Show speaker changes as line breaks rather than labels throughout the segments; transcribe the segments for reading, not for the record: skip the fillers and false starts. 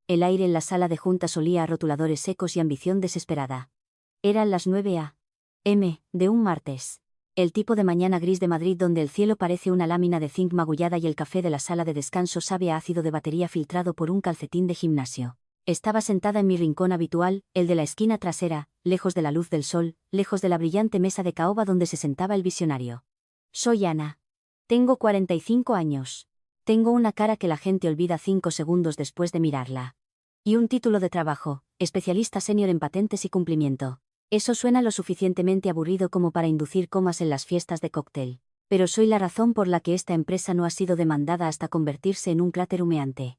El aire en la sala de juntas olía a rotuladores secos y ambición desesperada. Eran las 9 a.m. de un martes. El tipo de mañana gris de Madrid donde el cielo parece una lámina de zinc magullada y el café de la sala de descanso sabe a ácido de batería filtrado por un calcetín de gimnasio. Estaba sentada en mi rincón habitual, el de la esquina trasera, lejos de la luz del sol, lejos de la brillante mesa de caoba donde se sentaba el visionario. Soy Ana. Tengo 45 años. Tengo una cara que la gente olvida 5 segundos después de mirarla. Y un título de trabajo, especialista senior en patentes y cumplimiento. Eso suena lo suficientemente aburrido como para inducir comas en las fiestas de cóctel. Pero soy la razón por la que esta empresa no ha sido demandada hasta convertirse en un cráter humeante.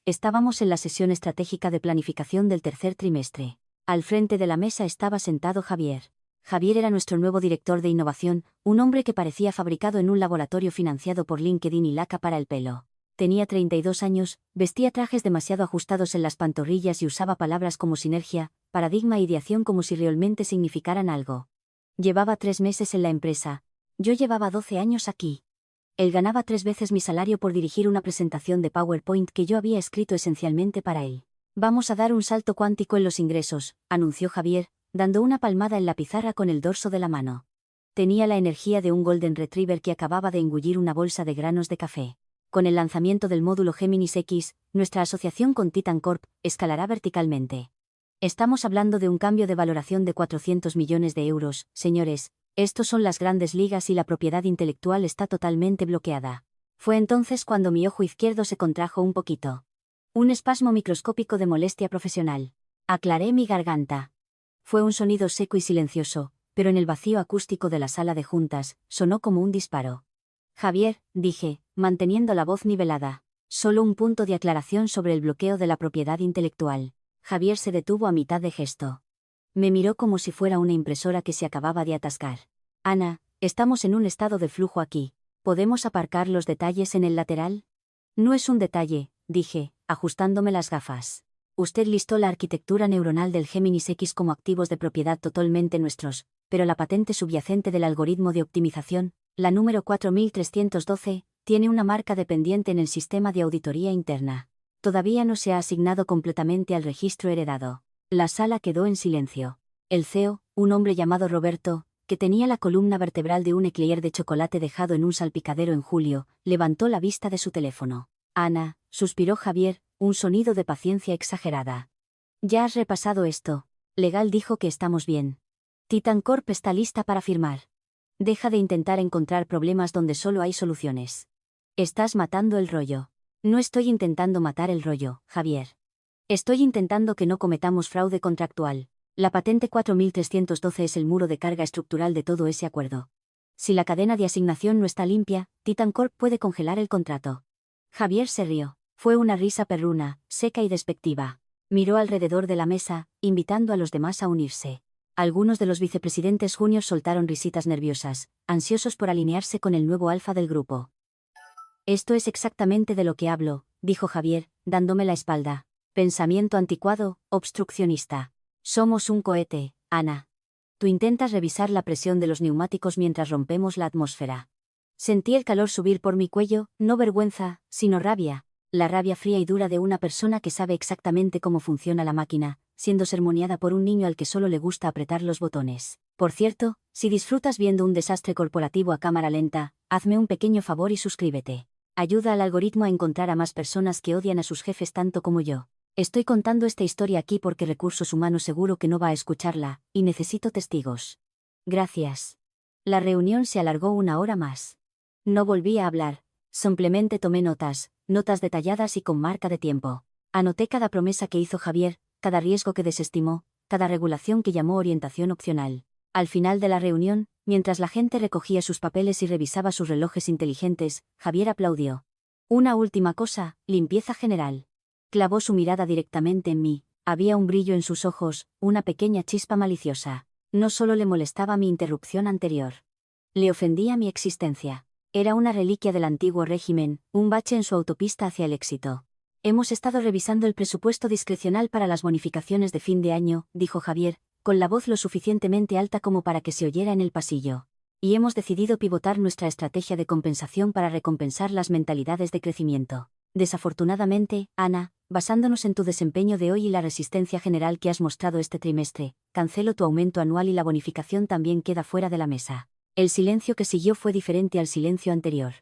Estábamos en la sesión estratégica de planificación del tercer trimestre. Al frente de la mesa estaba sentado Javier. Javier era nuestro nuevo director de innovación, un hombre que parecía fabricado en un laboratorio financiado por LinkedIn y laca para el pelo. Tenía 32 años, vestía trajes demasiado ajustados en las pantorrillas y usaba palabras como sinergia, paradigma e ideación como si realmente significaran algo. Llevaba 3 meses en la empresa. Yo llevaba 12 años aquí. Él ganaba 3 veces mi salario por dirigir una presentación de PowerPoint que yo había escrito esencialmente para él. Vamos a dar un salto cuántico en los ingresos, anunció Javier, dando una palmada en la pizarra con el dorso de la mano. Tenía la energía de un Golden Retriever que acababa de engullir una bolsa de granos de café. Con el lanzamiento del módulo Géminis X, nuestra asociación con Titan Corp escalará verticalmente. Estamos hablando de un cambio de valoración de 400 millones de euros, señores. Estos son las grandes ligas y la propiedad intelectual está totalmente bloqueada. Fue entonces cuando mi ojo izquierdo se contrajo un poquito. Un espasmo microscópico de molestia profesional. Aclaré mi garganta. Fue un sonido seco y silencioso, pero en el vacío acústico de la sala de juntas, sonó como un disparo. Javier, dije, manteniendo la voz nivelada. Solo un punto de aclaración sobre el bloqueo de la propiedad intelectual. Javier se detuvo a mitad de gesto. Me miró como si fuera una impresora que se acababa de atascar. Ana, estamos en un estado de flujo aquí. ¿Podemos aparcar los detalles en el lateral? No es un detalle, dije, ajustándome las gafas. Usted listó la arquitectura neuronal del Géminis X como activos de propiedad totalmente nuestros, pero la patente subyacente del algoritmo de optimización, la número 4312, tiene una marca dependiente en el sistema de auditoría interna. Todavía no se ha asignado completamente al registro heredado. La sala quedó en silencio. El CEO, un hombre llamado Roberto, que tenía la columna vertebral de un eclair de chocolate dejado en un salpicadero en julio, levantó la vista de su teléfono. Ana, suspiró Javier, un sonido de paciencia exagerada. Ya has repasado esto. Legal dijo que estamos bien. Titan Corp está lista para firmar. Deja de intentar encontrar problemas donde solo hay soluciones. Estás matando el rollo. No estoy intentando matar el rollo, Javier. Estoy intentando que no cometamos fraude contractual. La patente 4312 es el muro de carga estructural de todo ese acuerdo. Si la cadena de asignación no está limpia, Titan Corp puede congelar el contrato. Javier se rió. Fue una risa perruna, seca y despectiva. Miró alrededor de la mesa, invitando a los demás a unirse. Algunos de los vicepresidentes juniors soltaron risitas nerviosas, ansiosos por alinearse con el nuevo alfa del grupo. Esto es exactamente de lo que hablo, dijo Javier, dándome la espalda. Pensamiento anticuado, obstruccionista. Somos un cohete, Ana. Tú intentas revisar la presión de los neumáticos mientras rompemos la atmósfera. Sentí el calor subir por mi cuello, no vergüenza, sino rabia. La rabia fría y dura de una persona que sabe exactamente cómo funciona la máquina, siendo sermoneada por un niño al que solo le gusta apretar los botones. Por cierto, si disfrutas viendo un desastre corporativo a cámara lenta, hazme un pequeño favor y suscríbete. Ayuda al algoritmo a encontrar a más personas que odian a sus jefes tanto como yo. Estoy contando esta historia aquí porque Recursos Humanos seguro que no va a escucharla, y necesito testigos. Gracias. La reunión se alargó 1 hora más. No volví a hablar. Simplemente tomé notas detalladas y con marca de tiempo. Anoté cada promesa que hizo Javier, cada riesgo que desestimó, cada regulación que llamó orientación opcional. Al final de la reunión, mientras la gente recogía sus papeles y revisaba sus relojes inteligentes, Javier aplaudió. Una última cosa, limpieza general. Clavó su mirada directamente en mí. Había un brillo en sus ojos, una pequeña chispa maliciosa. No solo le molestaba mi interrupción anterior. Le ofendía mi existencia. Era una reliquia del antiguo régimen, un bache en su autopista hacia el éxito. Hemos estado revisando el presupuesto discrecional para las bonificaciones de fin de año, dijo Javier, con la voz lo suficientemente alta como para que se oyera en el pasillo. Y hemos decidido pivotar nuestra estrategia de compensación para recompensar las mentalidades de crecimiento. Desafortunadamente, Ana, basándonos en tu desempeño de hoy y la resistencia general que has mostrado este trimestre, cancelo tu aumento anual y la bonificación también queda fuera de la mesa. El silencio que siguió fue diferente al silencio anterior.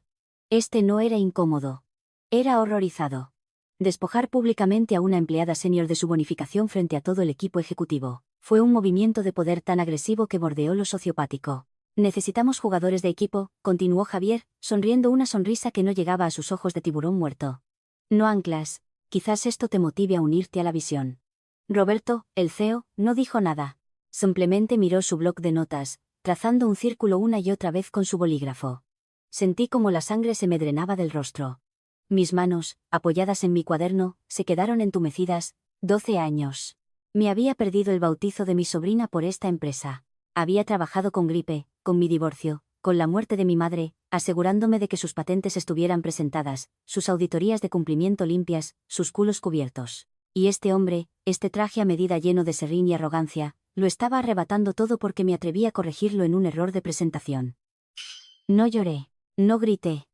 Este no era incómodo. Era horrorizado. Despojar públicamente a una empleada senior de su bonificación frente a todo el equipo ejecutivo fue un movimiento de poder tan agresivo que bordeó lo sociopático. Necesitamos jugadores de equipo, continuó Javier, sonriendo una sonrisa que no llegaba a sus ojos de tiburón muerto. No anclas, quizás esto te motive a unirte a la visión. Roberto, el CEO, no dijo nada. Simplemente miró su bloc de notas, trazando un círculo una y otra vez con su bolígrafo. Sentí como la sangre se me drenaba del rostro. Mis manos, apoyadas en mi cuaderno, se quedaron entumecidas. 12 años. Me había perdido el bautizo de mi sobrina por esta empresa. Había trabajado con gripe, con mi divorcio, con la muerte de mi madre, asegurándome de que sus patentes estuvieran presentadas, sus auditorías de cumplimiento limpias, sus culos cubiertos. Y este hombre, este traje a medida lleno de serrín y arrogancia, lo estaba arrebatando todo porque me atreví a corregirlo en un error de presentación. No lloré, no grité,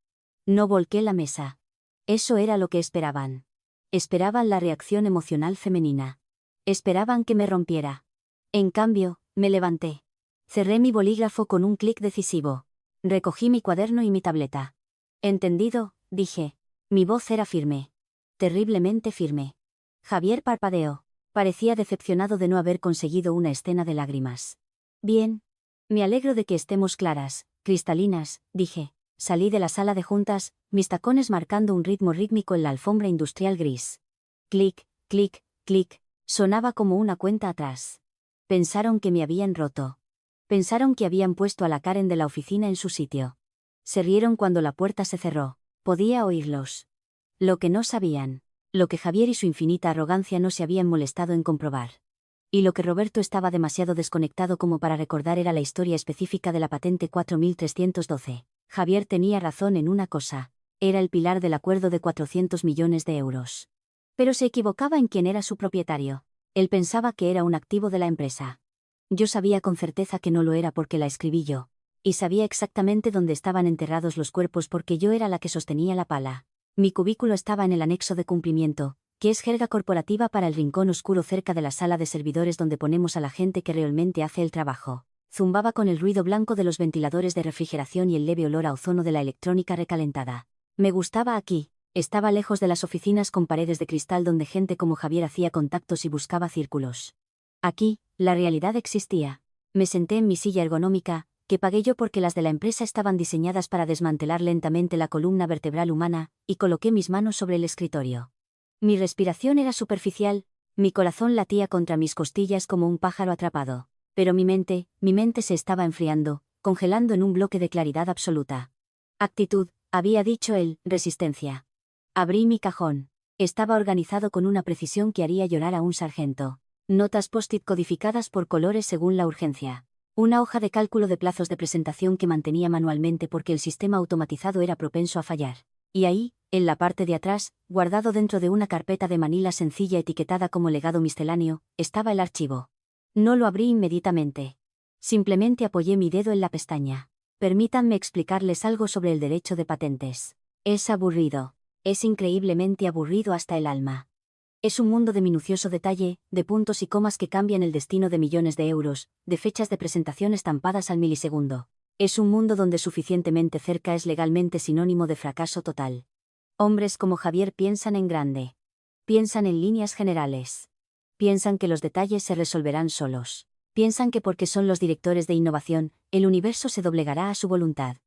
no volqué la mesa. Eso era lo que esperaban. Esperaban la reacción emocional femenina. Esperaban que me rompiera. En cambio, me levanté. Cerré mi bolígrafo con un clic decisivo. Recogí mi cuaderno y mi tableta. Entendido, dije. Mi voz era firme. Terriblemente firme. Javier parpadeó. Parecía decepcionado de no haber conseguido una escena de lágrimas. Bien. Me alegro de que estemos claras, cristalinas, dije. Salí de la sala de juntas, mis tacones marcando un ritmo rítmico en la alfombra industrial gris. Clic, clic, clic, sonaba como una cuenta atrás. Pensaron que me habían roto. Pensaron que habían puesto a la Karen de la oficina en su sitio. Se rieron cuando la puerta se cerró. Podía oírlos. Lo que no sabían. Lo que Javier y su infinita arrogancia no se habían molestado en comprobar. Y lo que Roberto estaba demasiado desconectado como para recordar era la historia específica de la patente 4312. Javier tenía razón en una cosa. Era el pilar del acuerdo de 400 millones de euros. Pero se equivocaba en quién era su propietario. Él pensaba que era un activo de la empresa. Yo sabía con certeza que no lo era porque la escribí yo. Y sabía exactamente dónde estaban enterrados los cuerpos porque yo era la que sostenía la pala. Mi cubículo estaba en el anexo de cumplimiento, que es jerga corporativa para el rincón oscuro cerca de la sala de servidores donde ponemos a la gente que realmente hace el trabajo. Zumbaba con el ruido blanco de los ventiladores de refrigeración y el leve olor a ozono de la electrónica recalentada. Me gustaba aquí. Estaba lejos de las oficinas con paredes de cristal donde gente como Javier hacía contactos y buscaba círculos. Aquí, la realidad existía. Me senté en mi silla ergonómica, que pagué yo porque las de la empresa estaban diseñadas para desmantelar lentamente la columna vertebral humana, y coloqué mis manos sobre el escritorio. Mi respiración era superficial, mi corazón latía contra mis costillas como un pájaro atrapado. Pero mi mente se estaba enfriando, congelando en un bloque de claridad absoluta. Actitud, había dicho él, resistencia. Abrí mi cajón. Estaba organizado con una precisión que haría llorar a un sargento. Notas post-it codificadas por colores según la urgencia. Una hoja de cálculo de plazos de presentación que mantenía manualmente porque el sistema automatizado era propenso a fallar. Y ahí, en la parte de atrás, guardado dentro de una carpeta de manila sencilla etiquetada como legado misceláneo, estaba el archivo. No lo abrí inmediatamente. Simplemente apoyé mi dedo en la pestaña. Permítanme explicarles algo sobre el derecho de patentes. Es aburrido. Es increíblemente aburrido hasta el alma. Es un mundo de minucioso detalle, de puntos y comas que cambian el destino de millones de euros, de fechas de presentación estampadas al milisegundo. Es un mundo donde suficientemente cerca es legalmente sinónimo de fracaso total. Hombres como Javier piensan en grande. Piensan en líneas generales. Piensan que los detalles se resolverán solos. Piensan que porque son los directores de innovación, el universo se doblegará a su voluntad.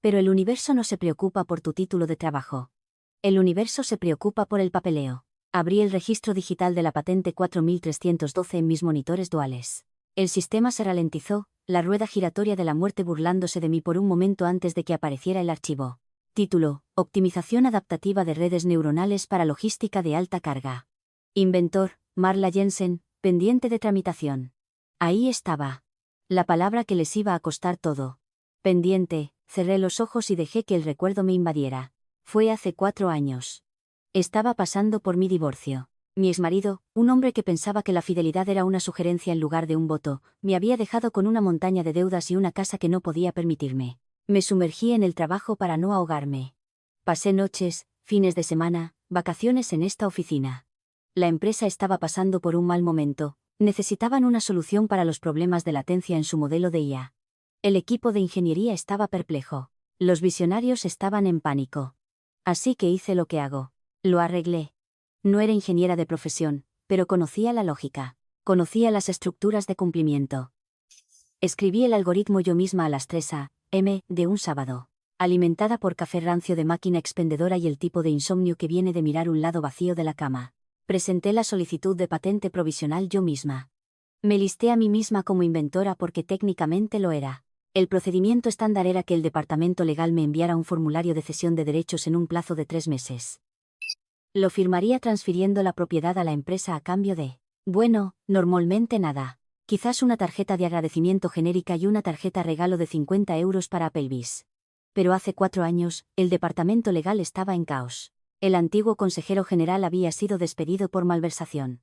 Pero el universo no se preocupa por tu título de trabajo. El universo se preocupa por el papeleo. Abrí el registro digital de la patente 4312 en mis monitores duales. El sistema se ralentizó, la rueda giratoria de la muerte burlándose de mí por un momento antes de que apareciera el archivo. Título: Optimización adaptativa de redes neuronales para logística de alta carga. Inventor: Marla Jensen, pendiente de tramitación. Ahí estaba. La palabra que les iba a costar todo. Pendiente. Cerré los ojos y dejé que el recuerdo me invadiera. Fue hace 4 años. Estaba pasando por mi divorcio. Mi exmarido, un hombre que pensaba que la fidelidad era una sugerencia en lugar de un voto, me había dejado con una montaña de deudas y una casa que no podía permitirme. Me sumergí en el trabajo para no ahogarme. Pasé noches, fines de semana, vacaciones en esta oficina. La empresa estaba pasando por un mal momento. Necesitaban una solución para los problemas de latencia en su modelo de IA. El equipo de ingeniería estaba perplejo. Los visionarios estaban en pánico. Así que hice lo que hago. Lo arreglé. No era ingeniera de profesión, pero conocía la lógica. Conocía las estructuras de cumplimiento. Escribí el algoritmo yo misma a las 3 a.m. de un sábado. Alimentada por café rancio de máquina expendedora y el tipo de insomnio que viene de mirar un lado vacío de la cama. Presenté la solicitud de patente provisional yo misma. Me listé a mí misma como inventora porque técnicamente lo era. El procedimiento estándar era que el departamento legal me enviara un formulario de cesión de derechos en un plazo de 3 meses. Lo firmaría transfiriendo la propiedad a la empresa a cambio de, bueno, normalmente nada. Quizás una tarjeta de agradecimiento genérica y una tarjeta regalo de 50 euros para Applebee's. Pero hace 4 años, el departamento legal estaba en caos. El antiguo consejero general había sido despedido por malversación.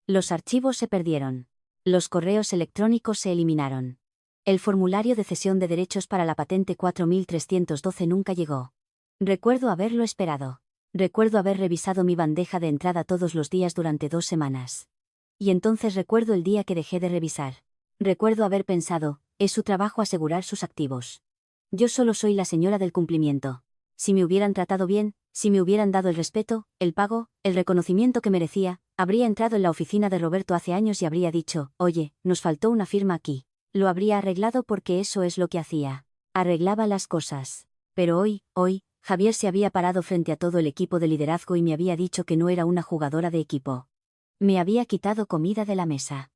Los archivos se perdieron. Los correos electrónicos se eliminaron. El formulario de cesión de derechos para la patente 4312 nunca llegó. Recuerdo haberlo esperado. Recuerdo haber revisado mi bandeja de entrada todos los días durante 2 semanas. Y entonces recuerdo el día que dejé de revisar. Recuerdo haber pensado, es su trabajo asegurar sus activos. Yo solo soy la señora del cumplimiento. Si me hubieran tratado bien, si me hubieran dado el respeto, el pago, el reconocimiento que merecía, habría entrado en la oficina de Roberto hace años y habría dicho, oye, nos faltó una firma aquí. Lo habría arreglado porque eso es lo que hacía. Arreglaba las cosas. Pero hoy, Javier se había parado frente a todo el equipo de liderazgo y me había dicho que no era una jugadora de equipo. Me había quitado comida de la mesa.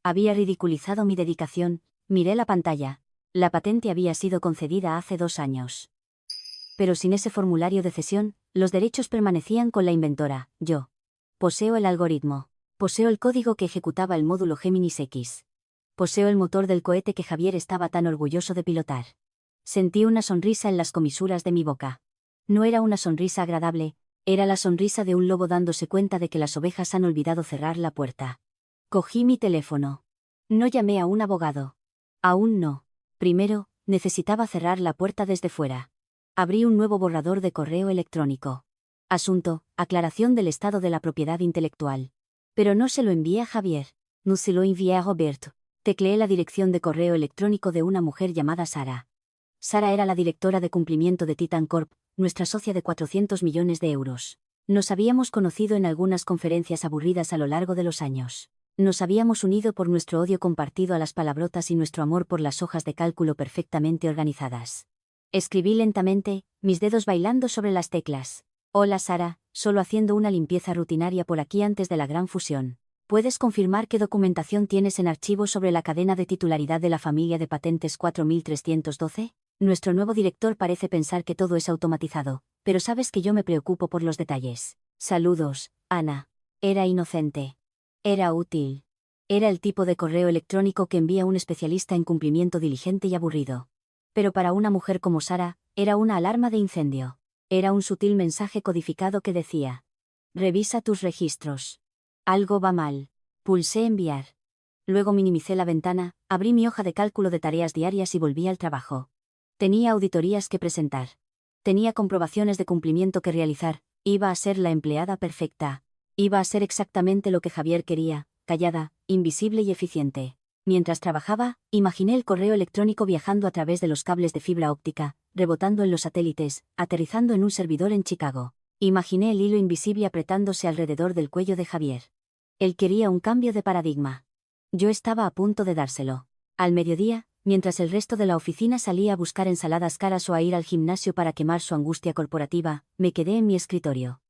Había ridiculizado mi dedicación. Miré la pantalla. La patente había sido concedida hace 2 años. Pero sin ese formulario de cesión, los derechos permanecían con la inventora, yo. Poseo el algoritmo. Poseo el código que ejecutaba el módulo Géminis X. Poseo el motor del cohete que Javier estaba tan orgulloso de pilotar. Sentí una sonrisa en las comisuras de mi boca. No era una sonrisa agradable, era la sonrisa de un lobo dándose cuenta de que las ovejas han olvidado cerrar la puerta. Cogí mi teléfono. No llamé a un abogado. Aún no. Primero, necesitaba cerrar la puerta desde fuera. Abrí un nuevo borrador de correo electrónico. Asunto, aclaración del estado de la propiedad intelectual. Pero no se lo envié a Javier. No se lo envié a Roberto. Tecleé la dirección de correo electrónico de una mujer llamada Sara. Sara era la directora de cumplimiento de Titan Corp, nuestra socia de 400 millones de euros. Nos habíamos conocido en algunas conferencias aburridas a lo largo de los años. Nos habíamos unido por nuestro odio compartido a las palabrotas y nuestro amor por las hojas de cálculo perfectamente organizadas. Escribí lentamente, mis dedos bailando sobre las teclas. Hola Sara, solo haciendo una limpieza rutinaria por aquí antes de la gran fusión. ¿Puedes confirmar qué documentación tienes en archivo sobre la cadena de titularidad de la familia de patentes 4312? Nuestro nuevo director parece pensar que todo es automatizado, pero sabes que yo me preocupo por los detalles. Saludos, Ana. Era inocente. Era útil. Era el tipo de correo electrónico que envía un especialista en cumplimiento diligente y aburrido. Pero para una mujer como Sara, era una alarma de incendio. Era un sutil mensaje codificado que decía: revisa tus registros. Algo va mal. Pulsé enviar. Luego minimicé la ventana, abrí mi hoja de cálculo de tareas diarias y volví al trabajo. Tenía auditorías que presentar. Tenía comprobaciones de cumplimiento que realizar. Iba a ser la empleada perfecta. Iba a ser exactamente lo que Javier quería, callada, invisible y eficiente. Mientras trabajaba, imaginé el correo electrónico viajando a través de los cables de fibra óptica, rebotando en los satélites, aterrizando en un servidor en Chicago. Imaginé el hilo invisible apretándose alrededor del cuello de Javier. Él quería un cambio de paradigma. Yo estaba a punto de dárselo. Al mediodía, mientras el resto de la oficina salía a buscar ensaladas caras o a ir al gimnasio para quemar su angustia corporativa, me quedé en mi escritorio.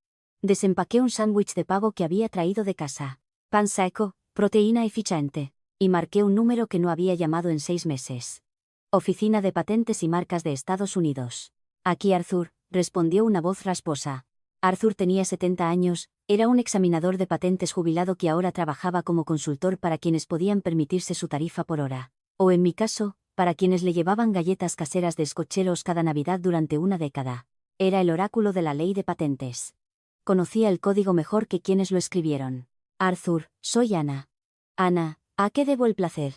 Desempaqué un sándwich de pavo que había traído de casa. Pan seco, proteína eficiente. Y marqué un número que no había llamado en 6 meses. Oficina de Patentes y Marcas de Estados Unidos. Aquí Arthur, respondió una voz rasposa. Arthur tenía 70 años, era un examinador de patentes jubilado que ahora trabajaba como consultor para quienes podían permitirse su tarifa por hora. O en mi caso, para quienes le llevaban galletas caseras de escocheros cada Navidad durante una década. Era el oráculo de la ley de patentes. Conocía el código mejor que quienes lo escribieron. Arthur, soy Ana. Ana, ¿a qué debo el placer?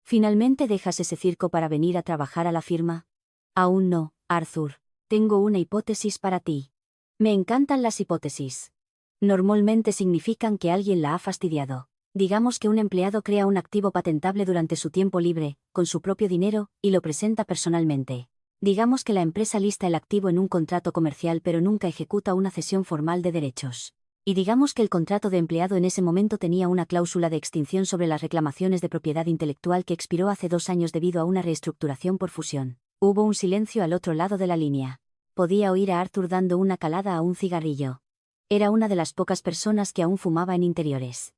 ¿Finalmente dejas ese circo para venir a trabajar a la firma? Aún no, Arthur. Tengo una hipótesis para ti. Me encantan las hipótesis. Normalmente significan que alguien la ha fastidiado. Digamos que un empleado crea un activo patentable durante su tiempo libre, con su propio dinero, y lo presenta personalmente. Digamos que la empresa lista el activo en un contrato comercial pero nunca ejecuta una cesión formal de derechos. Y digamos que el contrato de empleado en ese momento tenía una cláusula de extinción sobre las reclamaciones de propiedad intelectual que expiró hace 2 años debido a una reestructuración por fusión. Hubo un silencio al otro lado de la línea. Podía oír a Arthur dando una calada a un cigarrillo. Era una de las pocas personas que aún fumaba en interiores.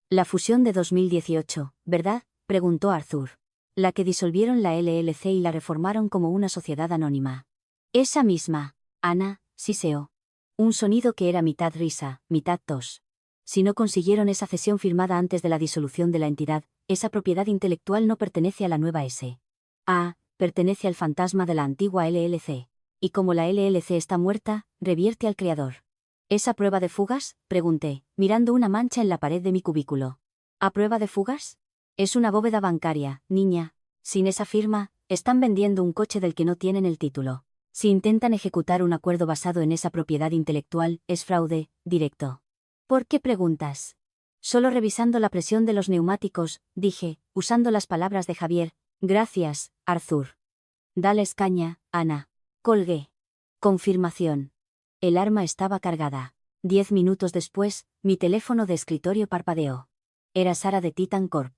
La fusión de 2018, ¿verdad?, preguntó Arthur. La que disolvieron la LLC y la reformaron como una sociedad anónima. Esa misma, Ana, siseó. Un sonido que era mitad risa, mitad tos. Si no consiguieron esa cesión firmada antes de la disolución de la entidad, esa propiedad intelectual no pertenece a la nueva S. A, pertenece al fantasma de la antigua LLC. Y como la LLC está muerta, revierte al creador. ¿Esa prueba de fugas?, pregunté, mirando una mancha en la pared de mi cubículo. ¿A prueba de fugas? Es una bóveda bancaria, niña. Sin esa firma, están vendiendo un coche del que no tienen el título. Si intentan ejecutar un acuerdo basado en esa propiedad intelectual, es fraude, directo. ¿Por qué preguntas? Solo revisando la presión de los neumáticos, dije, usando las palabras de Javier. Gracias, Arthur. Dales caña, Ana. Colgué. Confirmación. El arma estaba cargada. 10 minutos después, mi teléfono de escritorio parpadeó. Era Sara de Titan Corp.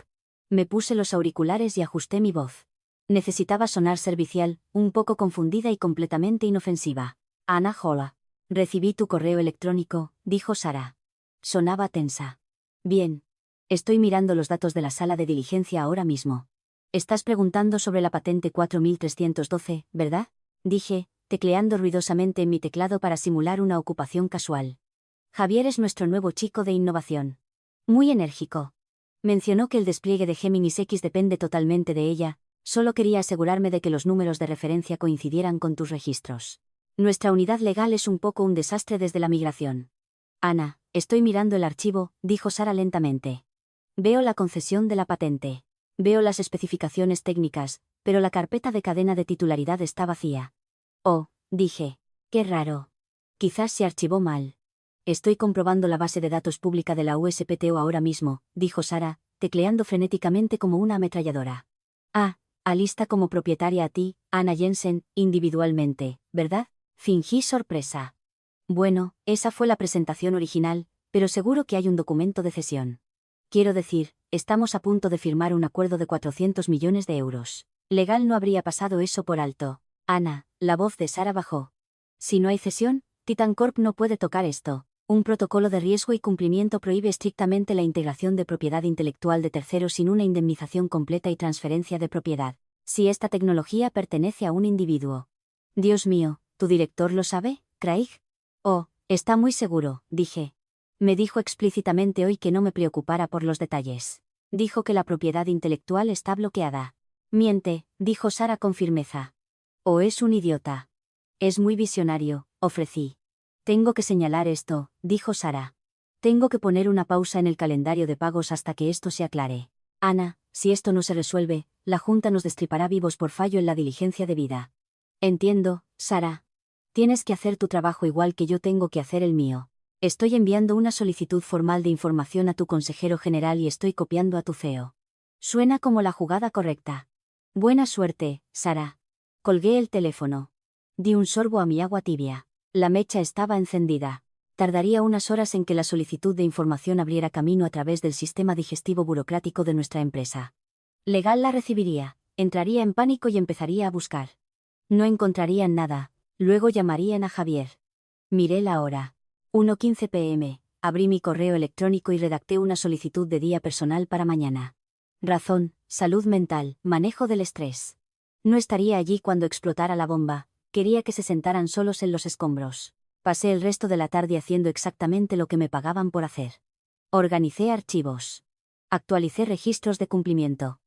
Me puse los auriculares y ajusté mi voz. Necesitaba sonar servicial, un poco confundida y completamente inofensiva. Ana, hola. Recibí tu correo electrónico, dijo Sara. Sonaba tensa. Bien. Estoy mirando los datos de la sala de diligencia ahora mismo. Estás preguntando sobre la patente 4312, ¿verdad?, dije, tecleando ruidosamente en mi teclado para simular una ocupación casual. Javier es nuestro nuevo chico de innovación. Muy enérgico. Mencionó que el despliegue de Géminis X depende totalmente de ella. Solo quería asegurarme de que los números de referencia coincidieran con tus registros. Nuestra unidad legal es un poco un desastre desde la migración. Ana, estoy mirando el archivo, dijo Sara lentamente. Veo la concesión de la patente. Veo las especificaciones técnicas, pero la carpeta de cadena de titularidad está vacía. Oh, dije. Qué raro. Quizás se archivó mal. Estoy comprobando la base de datos pública de la USPTO ahora mismo, dijo Sara, tecleando frenéticamente como una ametralladora. Ah, alista como propietaria a ti, Ana Jensen, individualmente, ¿verdad? Fingí sorpresa. Bueno, esa fue la presentación original, pero seguro que hay un documento de cesión. Quiero decir, estamos a punto de firmar un acuerdo de 400 millones de euros. Legal no habría pasado eso por alto. Ana, la voz de Sara bajó. Si no hay cesión, Titan Corp no puede tocar esto. Un protocolo de riesgo y cumplimiento prohíbe estrictamente la integración de propiedad intelectual de terceros sin una indemnización completa y transferencia de propiedad, si esta tecnología pertenece a un individuo. Dios mío, ¿tu director lo sabe, Craig? Oh, está muy seguro, dije. Me dijo explícitamente hoy que no me preocupara por los detalles. Dijo que la propiedad intelectual está bloqueada. Miente, dijo Sara con firmeza. O es un idiota. Es muy visionario, ofrecí. Tengo que señalar esto, dijo Sara. Tengo que poner una pausa en el calendario de pagos hasta que esto se aclare. Ana, si esto no se resuelve, la Junta nos destripará vivos por fallo en la diligencia debida. Entiendo, Sara. Tienes que hacer tu trabajo igual que yo tengo que hacer el mío. Estoy enviando una solicitud formal de información a tu consejero general y estoy copiando a tu CEO. Suena como la jugada correcta. Buena suerte, Sara. Colgué el teléfono. Di un sorbo a mi agua tibia. La mecha estaba encendida. Tardaría unas horas en que la solicitud de información abriera camino a través del sistema digestivo burocrático de nuestra empresa. Legal la recibiría, entraría en pánico y empezaría a buscar. No encontrarían nada, luego llamarían a Javier. Miré la hora. 1:15 p.m. Abrí mi correo electrónico y redacté una solicitud de día personal para mañana. Razón, salud mental, manejo del estrés. No estaría allí cuando explotara la bomba. Quería que se sentaran solos en los escombros. Pasé el resto de la tarde haciendo exactamente lo que me pagaban por hacer. Organicé archivos. Actualicé registros de cumplimiento.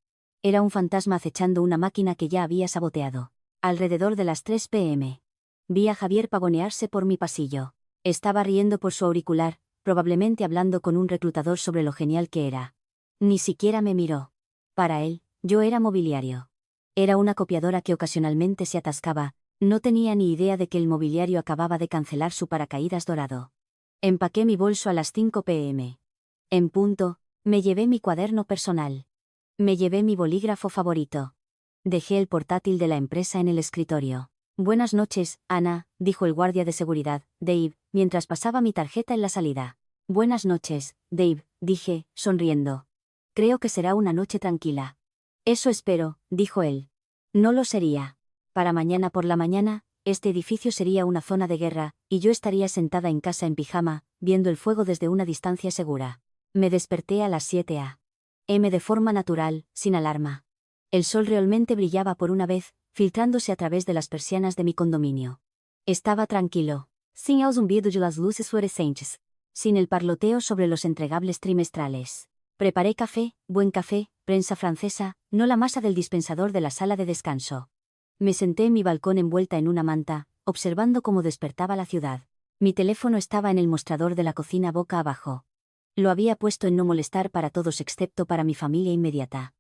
Era un fantasma acechando una máquina que ya había saboteado. Alrededor de las 3 p.m. Vi a Javier pavonearse por mi pasillo. Estaba riendo por su auricular, probablemente hablando con un reclutador sobre lo genial que era. Ni siquiera me miró. Para él, yo era mobiliario. Era una copiadora que ocasionalmente se atascaba. No tenía ni idea de que el mobiliario acababa de cancelar su paracaídas dorado. Empaqué mi bolso a las 5 p.m. En punto, me llevé mi cuaderno personal. Me llevé mi bolígrafo favorito. Dejé el portátil de la empresa en el escritorio. Buenas noches, Ana, dijo el guardia de seguridad, Dave, mientras pasaba mi tarjeta en la salida. Buenas noches, Dave, dije, sonriendo. Creo que será una noche tranquila. Eso espero, dijo él. No lo sería. Para mañana por la mañana, este edificio sería una zona de guerra, y yo estaría sentada en casa en pijama, viendo el fuego desde una distancia segura. Me desperté a las 7 a.m. de forma natural, sin alarma. El sol realmente brillaba por una vez, filtrándose a través de las persianas de mi condominio. Estaba tranquilo, sin el zumbido de las luces fluorescentes, sin el parloteo sobre los entregables trimestrales. Preparé café, buen café, prensa francesa, no la masa del dispensador de la sala de descanso. Me senté en mi balcón envuelta en una manta, observando cómo despertaba la ciudad. Mi teléfono estaba en el mostrador de la cocina boca abajo. Lo había puesto en no molestar para todos excepto para mi familia inmediata.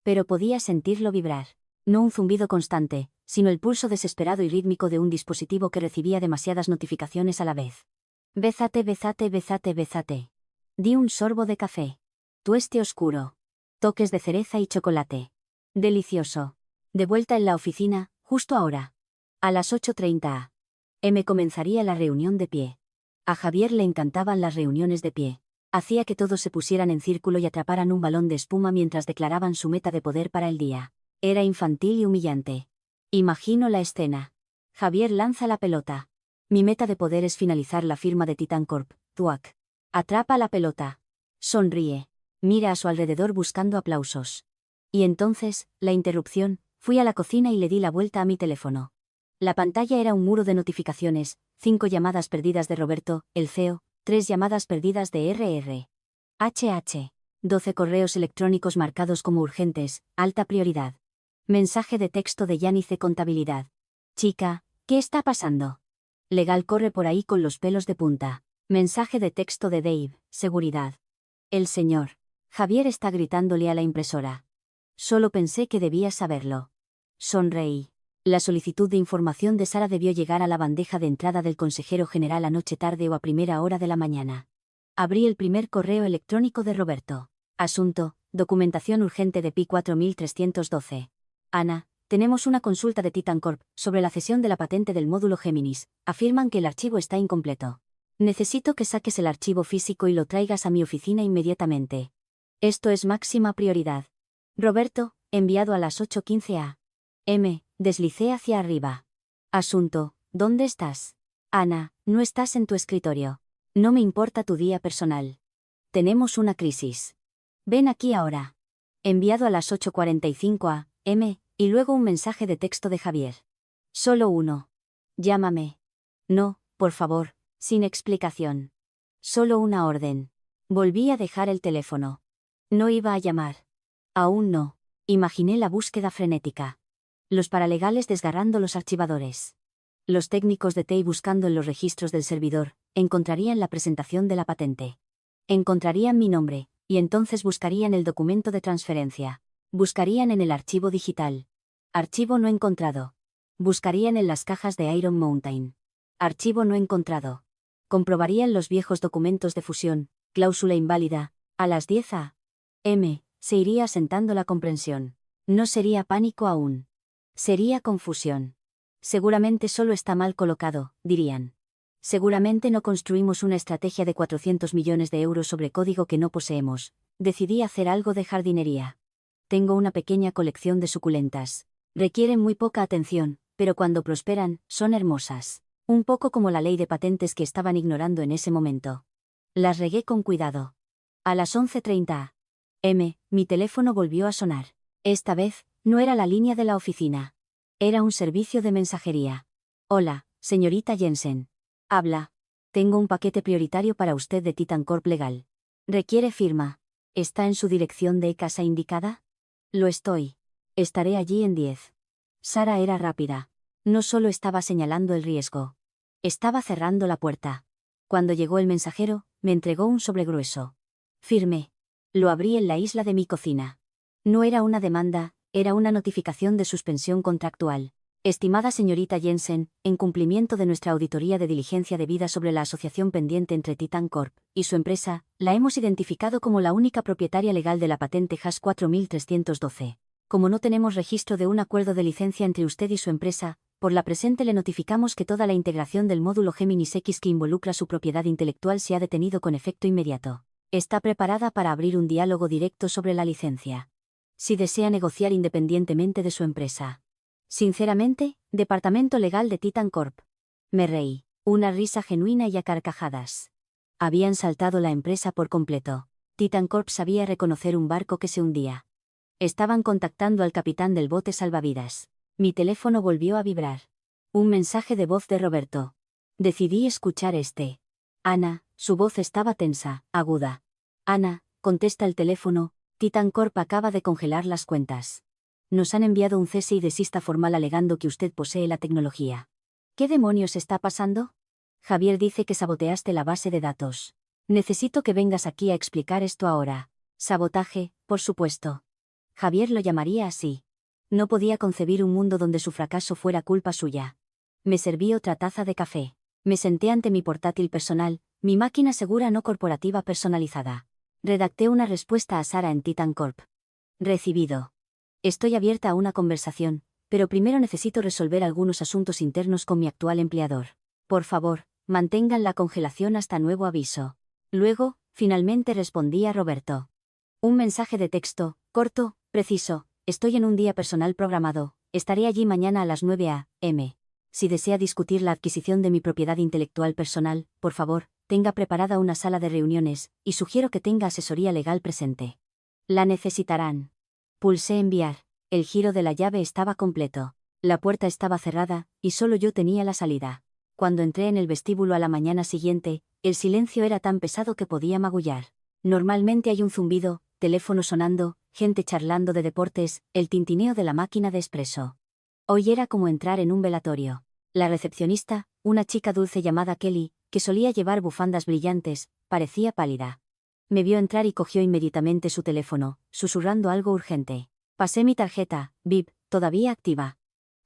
Pero podía sentirlo vibrar. No un zumbido constante, sino el pulso desesperado y rítmico de un dispositivo que recibía demasiadas notificaciones a la vez. Bézate, bézate, bézate, bézate. Di un sorbo de café. Tueste oscuro. Toques de cereza y chocolate. Delicioso. De vuelta en la oficina, justo ahora. A las 8:30 a.m. comenzaría la reunión de pie. A Javier le encantaban las reuniones de pie. Hacía que todos se pusieran en círculo y atraparan un balón de espuma mientras declaraban su meta de poder para el día. Era infantil y humillante. Imagino la escena. Javier lanza la pelota. Mi meta de poder es finalizar la firma de Titan Corp, Tuac. Atrapa la pelota. Sonríe. Mira a su alrededor buscando aplausos. Y entonces, la interrupción, fui a la cocina y le di la vuelta a mi teléfono. La pantalla era un muro de notificaciones, 5 llamadas perdidas de Roberto, el CEO, 3 llamadas perdidas de RR. 12 correos electrónicos marcados como urgentes, alta prioridad. Mensaje de texto de Yanice Contabilidad. Chica, ¿qué está pasando? Legal corre por ahí con los pelos de punta. Mensaje de texto de Dave, seguridad. El señor Javier está gritándole a la impresora. Solo pensé que debías saberlo. Sonreí. La solicitud de información de Sara debió llegar a la bandeja de entrada del consejero general anoche tarde o a primera hora de la mañana. Abrí el primer correo electrónico de Roberto. Asunto, documentación urgente de PI 4312. Ana, tenemos una consulta de Titan Corp sobre la cesión de la patente del módulo Géminis. Afirman que el archivo está incompleto. Necesito que saques el archivo físico y lo traigas a mi oficina inmediatamente. Esto es máxima prioridad. Roberto, enviado a las 8:15 a.m., deslicé hacia arriba. Asunto, ¿dónde estás? Ana, no estás en tu escritorio. No me importa tu día personal. Tenemos una crisis. Ven aquí ahora. Enviado a las 8:45 a.m., y luego un mensaje de texto de Javier. Solo uno. Llámame. No, por favor, sin explicación. Solo una orden. Volví a dejar el teléfono. No iba a llamar. Aún no. Imaginé la búsqueda frenética. Los paralegales desgarrando los archivadores. Los técnicos de TI buscando en los registros del servidor, encontrarían la presentación de la patente. Encontrarían mi nombre, y entonces buscarían el documento de transferencia. Buscarían en el archivo digital. Archivo no encontrado. Buscarían en las cajas de Iron Mountain. Archivo no encontrado. Comprobarían los viejos documentos de fusión, cláusula inválida. A las 10 a.m. se iría asentando la comprensión. No sería pánico aún. Sería confusión. Seguramente solo está mal colocado, dirían. Seguramente no construimos una estrategia de 400 millones de euros sobre código que no poseemos. Decidí hacer algo de jardinería. Tengo una pequeña colección de suculentas. Requieren muy poca atención, pero cuando prosperan, son hermosas. Un poco como la ley de patentes que estaban ignorando en ese momento. Las regué con cuidado. A las 11:30 a.m., mi teléfono volvió a sonar. Esta vez, no era la línea de la oficina. Era un servicio de mensajería. Hola, señorita Jensen. Habla. Tengo un paquete prioritario para usted de Titan Corp Legal. Requiere firma. ¿Está en su dirección de casa indicada? Lo estoy. Estaré allí en 10. Sara era rápida. No solo estaba señalando el riesgo. Estaba cerrando la puerta. Cuando llegó el mensajero, me entregó un sobre grueso. Firmé. Lo abrí en la isla de mi cocina. No era una demanda, era una notificación de suspensión contractual. Estimada señorita Jensen, en cumplimiento de nuestra auditoría de diligencia debida sobre la asociación pendiente entre Titan Corp. Y su empresa, la hemos identificado como la única propietaria legal de la patente HAS 4312. Como no tenemos registro de un acuerdo de licencia entre usted y su empresa, por la presente le notificamos que toda la integración del módulo Géminis X que involucra su propiedad intelectual se ha detenido con efecto inmediato. Está preparada para abrir un diálogo directo sobre la licencia. Si desea negociar independientemente de su empresa. Sinceramente, Departamento Legal de Titan Corp. Me reí. Una risa genuina y a carcajadas. Habían saltado la empresa por completo. Titan Corp sabía reconocer un barco que se hundía. Estaban contactando al capitán del bote salvavidas. Mi teléfono volvió a vibrar. Un mensaje de voz de Roberto. Decidí escuchar este. Ana, su voz estaba tensa, aguda. Ana, contesta el teléfono, Titan Corp acaba de congelar las cuentas. Nos han enviado un cese y desista formal alegando que usted posee la tecnología. ¿Qué demonios está pasando? Javier dice que saboteaste la base de datos. Necesito que vengas aquí a explicar esto ahora. Sabotaje, por supuesto. Javier lo llamaría así. No podía concebir un mundo donde su fracaso fuera culpa suya. Me serví otra taza de café. Me senté ante mi portátil personal, mi máquina segura no corporativa personalizada. Redacté una respuesta a Sara en Titan Corp. Recibido. Estoy abierta a una conversación, pero primero necesito resolver algunos asuntos internos con mi actual empleador. Por favor, mantengan la congelación hasta nuevo aviso. Luego, finalmente respondí a Roberto. Un mensaje de texto, corto, preciso. Estoy en un día personal programado. Estaré allí mañana a las 9 a.m. Si desea discutir la adquisición de mi propiedad intelectual personal, por favor, tenga preparada una sala de reuniones, y sugiero que tenga asesoría legal presente. La necesitarán. Pulsé enviar. El giro de la llave estaba completo. La puerta estaba cerrada, y solo yo tenía la salida. Cuando entré en el vestíbulo a la mañana siguiente, el silencio era tan pesado que podía magullar. Normalmente hay un zumbido, teléfono sonando, gente charlando de deportes, el tintineo de la máquina de espresso. Hoy era como entrar en un velatorio. La recepcionista, una chica dulce llamada Kelly, que solía llevar bufandas brillantes, parecía pálida. Me vio entrar y cogió inmediatamente su teléfono, susurrando algo urgente. Pasé mi tarjeta, VIP, todavía activa.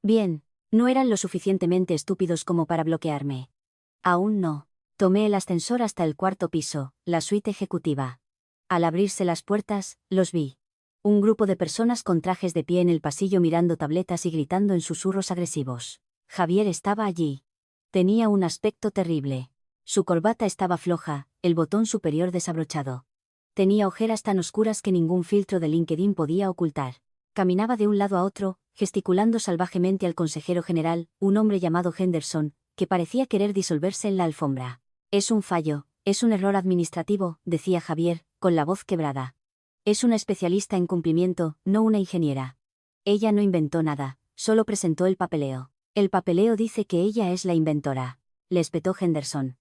Bien, no eran lo suficientemente estúpidos como para bloquearme. Aún no. Tomé el ascensor hasta el cuarto piso, la suite ejecutiva. Al abrirse las puertas, los vi. Un grupo de personas con trajes de pie en el pasillo mirando tabletas y gritando en susurros agresivos. Javier estaba allí. Tenía un aspecto terrible. Su corbata estaba floja, el botón superior desabrochado. Tenía ojeras tan oscuras que ningún filtro de LinkedIn podía ocultar. Caminaba de un lado a otro, gesticulando salvajemente al consejero general, un hombre llamado Henderson, que parecía querer disolverse en la alfombra. Es un fallo, es un error administrativo, decía Javier, con la voz quebrada. Es una especialista en cumplimiento, no una ingeniera. Ella no inventó nada, solo presentó el papeleo. El papeleo dice que ella es la inventora. Le espetó Henderson.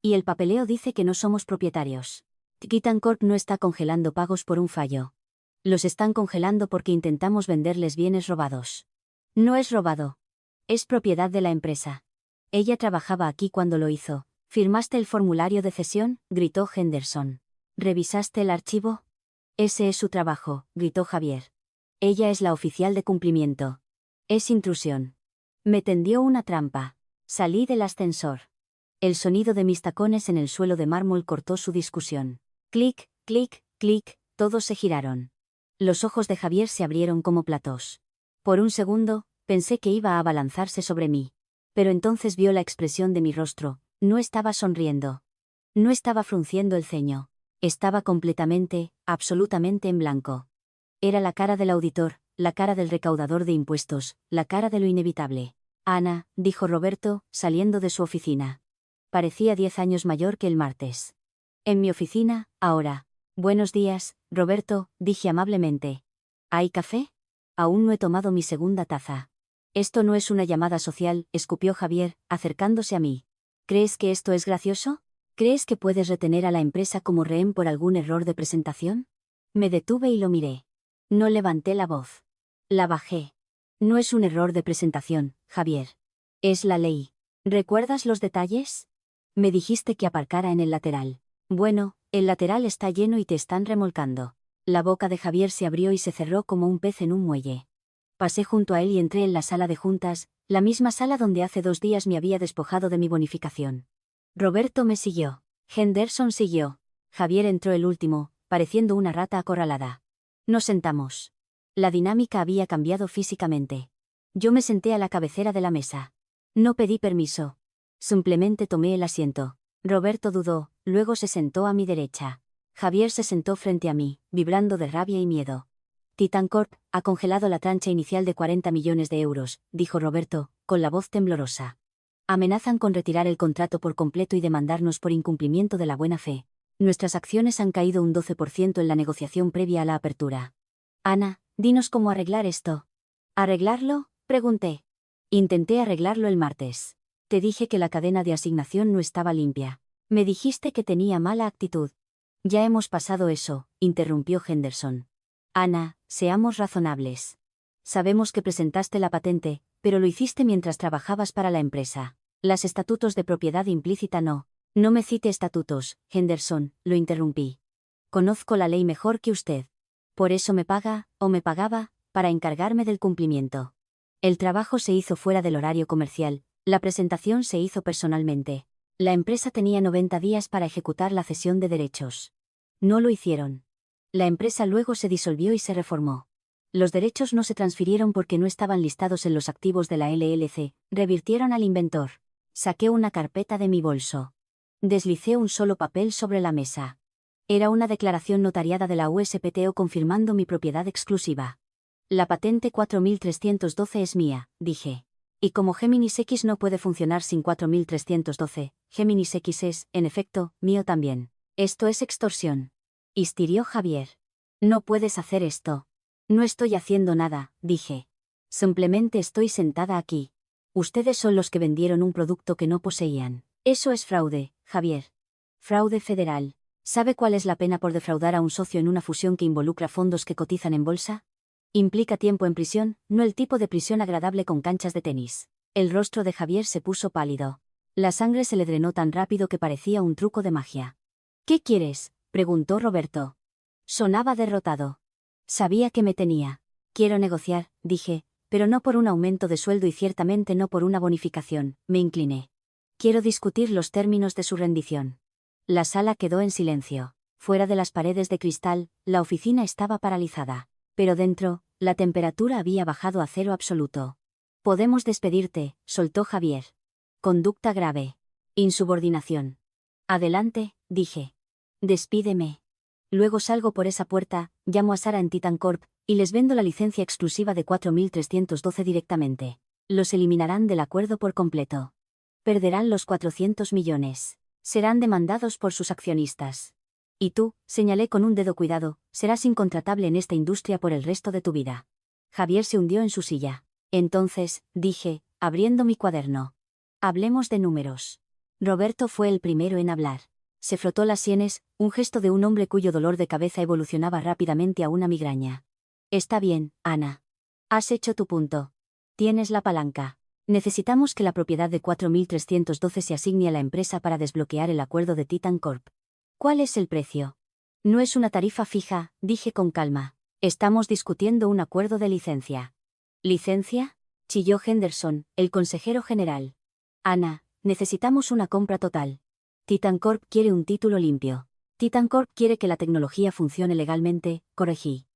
Y el papeleo dice que no somos propietarios. Titan Corp no está congelando pagos por un fallo. Los están congelando porque intentamos venderles bienes robados. No es robado. Es propiedad de la empresa. Ella trabajaba aquí cuando lo hizo. ¿Firmaste el formulario de cesión?, gritó Henderson. ¿Revisaste el archivo? Ese es su trabajo, gritó Javier. Ella es la oficial de cumplimiento. Es intrusión. Me tendió una trampa. Salí del ascensor. El sonido de mis tacones en el suelo de mármol cortó su discusión. Clic, clic, clic, todos se giraron. Los ojos de Javier se abrieron como platós. Por un segundo, pensé que iba a abalanzarse sobre mí. Pero entonces vio la expresión de mi rostro, no estaba sonriendo. No estaba frunciendo el ceño. Estaba completamente, absolutamente en blanco. Era la cara del auditor, la cara del recaudador de impuestos, la cara de lo inevitable. Ana, dijo Roberto, saliendo de su oficina. Parecía 10 años mayor que el martes. En mi oficina, ahora. Buenos días, Roberto, dije amablemente. ¿Hay café? Aún no he tomado mi segunda taza. Esto no es una llamada social, escupió Javier, acercándose a mí. ¿Crees que esto es gracioso? ¿Crees que puedes retener a la empresa como rehén por algún error de presentación? Me detuve y lo miré. No levanté la voz. La bajé. No es un error de presentación, Javier. Es la ley. ¿Recuerdas los detalles? Me dijiste que aparcara en el lateral. Bueno, el lateral está lleno y te están remolcando. La boca de Javier se abrió y se cerró como un pez en un muelle. Pasé junto a él y entré en la sala de juntas, la misma sala donde hace 2 días me había despojado de mi bonificación. Roberto me siguió. Henderson siguió. Javier entró el último, pareciendo una rata acorralada. Nos sentamos. La dinámica había cambiado físicamente. Yo me senté a la cabecera de la mesa. No pedí permiso. Simplemente tomé el asiento. Roberto dudó, luego se sentó a mi derecha. Javier se sentó frente a mí, vibrando de rabia y miedo. Titan Corp ha congelado la trancha inicial de 40 millones de euros, dijo Roberto, con la voz temblorosa. Amenazan con retirar el contrato por completo y demandarnos por incumplimiento de la buena fe. Nuestras acciones han caído un 12% en la negociación previa a la apertura. Ana, dinos cómo arreglar esto. ¿Arreglarlo?, pregunté. Intenté arreglarlo el martes. Te dije que la cadena de asignación no estaba limpia. Me dijiste que tenía mala actitud. Ya hemos pasado eso, interrumpió Henderson. Ana, seamos razonables. Sabemos que presentaste la patente, pero lo hiciste mientras trabajabas para la empresa. Los estatutos de propiedad implícita no. No me cite estatutos, Henderson, lo interrumpí. Conozco la ley mejor que usted. Por eso me paga, o me pagaba, para encargarme del cumplimiento. El trabajo se hizo fuera del horario comercial, la presentación se hizo personalmente. La empresa tenía 90 días para ejecutar la cesión de derechos. No lo hicieron. La empresa luego se disolvió y se reformó. Los derechos no se transfirieron porque no estaban listados en los activos de la LLC, revirtieron al inventor. Saqué una carpeta de mi bolso. Deslicé un solo papel sobre la mesa. Era una declaración notariada de la USPTO confirmando mi propiedad exclusiva. La patente 4312 es mía, dije. Y como Géminis X no puede funcionar sin 4312, Géminis X es, en efecto, mío también. Esto es extorsión. Histirió Javier. No puedes hacer esto. No estoy haciendo nada, dije. Simplemente estoy sentada aquí. Ustedes son los que vendieron un producto que no poseían. Eso es fraude, Javier. Fraude federal. ¿Sabe cuál es la pena por defraudar a un socio en una fusión que involucra fondos que cotizan en bolsa? Implica tiempo en prisión, no el tipo de prisión agradable con canchas de tenis. El rostro de Javier se puso pálido. La sangre se le drenó tan rápido que parecía un truco de magia. ¿Qué quieres?, preguntó Roberto. Sonaba derrotado. Sabía que me tenía. Quiero negociar, dije, pero no por un aumento de sueldo y ciertamente no por una bonificación, me incliné. Quiero discutir los términos de su rendición. La sala quedó en silencio. Fuera de las paredes de cristal, la oficina estaba paralizada. Pero dentro, la temperatura había bajado a 0 absoluto. Podemos despedirte, soltó Javier. Conducta grave. Insubordinación. Adelante, dije. Despídeme. Luego salgo por esa puerta, llamo a Sara en Titan Corp, y les vendo la licencia exclusiva de 4312 directamente. Los eliminarán del acuerdo por completo. Perderán los 400 millones. Serán demandados por sus accionistas. Y tú, señalé con un dedo cuidado, serás incontratable en esta industria por el resto de tu vida. Javier se hundió en su silla. Entonces, dije, abriendo mi cuaderno. Hablemos de números. Roberto fue el primero en hablar. Se frotó las sienes, un gesto de un hombre cuyo dolor de cabeza evolucionaba rápidamente a una migraña. Está bien, Ana. Has hecho tu punto. Tienes la palanca. Necesitamos que la propiedad de 4312 se asigne a la empresa para desbloquear el acuerdo de Titan Corp. ¿Cuál es el precio? No es una tarifa fija, dije con calma. Estamos discutiendo un acuerdo de licencia. ¿Licencia?, chilló Henderson, el consejero general. Ana, necesitamos una compra total. Titan Corp quiere un título limpio. Titan Corp quiere que la tecnología funcione legalmente, corregí.